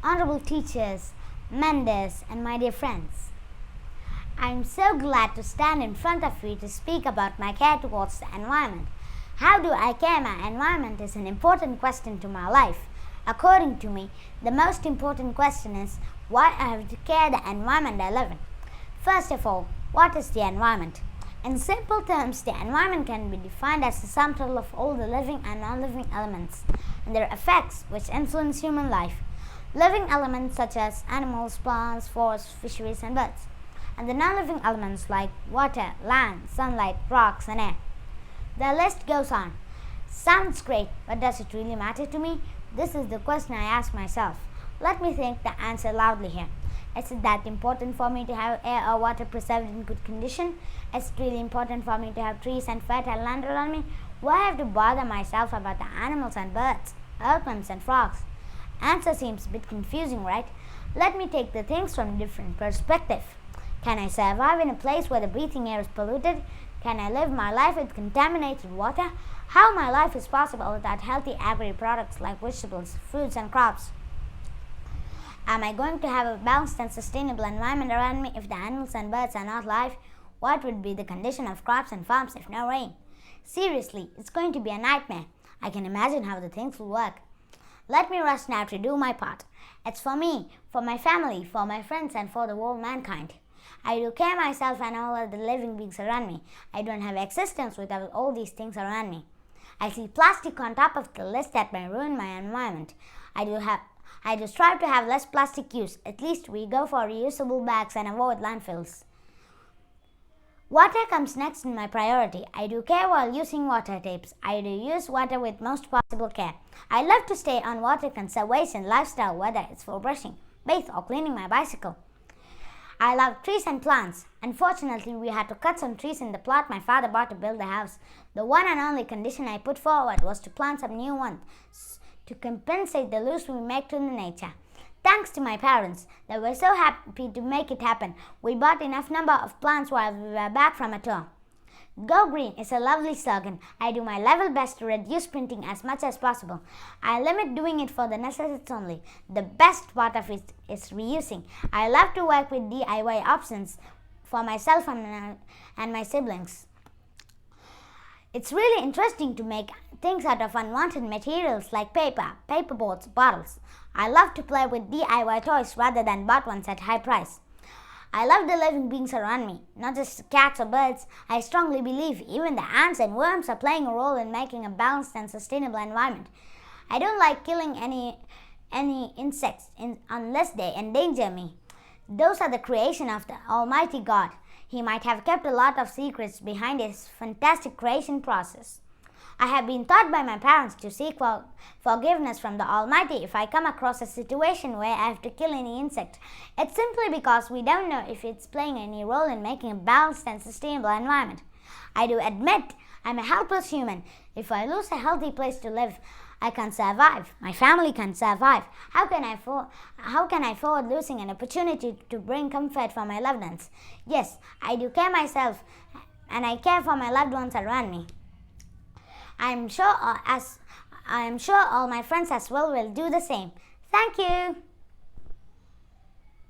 honorable teachers, mentors, and my dear friends. I am so glad to stand in front of you to speak about my care towards the environment. How do I care my environment is an important question to my life. According to me, the most important question is why I have to care the environment I live in. First of all, what is the environment? In simple terms, the environment can be defined as the sum total of all the living and non-living elements and their effects which influence human life. Living elements such as animals, plants, forests, fisheries, and birds, and the non-living elements like water, land, sunlight, rocks, and air. The list goes on. Sounds great, but does it really matter to me? This is the question I ask myself. Let me think the answer loudly here. Is it that important for me to have air or water preserved in good condition? Is it really important for me to have trees and fertile land around me? Why have to bother myself about the animals and birds, earthworms and frogs? Answer seems a bit confusing, right? Let me take the things from a different perspective. Can I survive in a place where the breathing air is polluted? Can I live my life with contaminated water? How my life is possible without healthy agri-products like vegetables, fruits and crops? Am I going to have a balanced and sustainable environment around me if the animals and birds are not alive? What would be the condition of crops and farms if no rain? Seriously, it's going to be a nightmare. I can imagine how the things will work. Let me rush now to do my part. It's for me, for my family, for my friends and for the whole mankind. I do care myself and all of the living beings around me. I don't have existence without all these things around me. I see plastic on top of the list that may ruin my environment. I do strive to have less plastic use. At least we go for reusable bags and avoid landfills. Water comes next in my priority. I do care while using water tapes. I do use water with most possible care. I love to stay on water conservation lifestyle, whether it's for brushing, bath or cleaning my bicycle. I love trees and plants. Unfortunately, we had to cut some trees in the plot my father bought to build the house. The one and only condition I put forward was to plant some new ones to compensate the loss we make to the nature. Thanks to my parents, they were so happy to make it happen. We bought enough number of plants while we were back from a tour. Go green is a lovely slogan. I do my level best to reduce printing as much as possible. I limit doing it for the necessities only. The best part of it is reusing. I love to work with DIY options for myself and my siblings. It's really interesting to make things out of unwanted materials like paper, paperboards, bottles. I love to play with DIY toys rather than bought ones at high price. I love the living beings around me, not just cats or birds. I strongly believe even the ants and worms are playing a role in making a balanced and sustainable environment. I don't like killing any insects unless they endanger me. Those are the creation of the Almighty God. He might have kept a lot of secrets behind his fantastic creation process. I have been taught by my parents to seek forgiveness from the Almighty if I come across a situation where I have to kill any insect. It's simply because we don't know if it's playing any role in making a balanced and sustainable environment. I do admit I'm a helpless human. If I lose a healthy place to live, I can survive. My family can survive. How can I afford losing an opportunity to bring comfort for my loved ones? Yes, I do care myself and I care for my loved ones around me. I am sure all my friends as well will do the same. Thank you.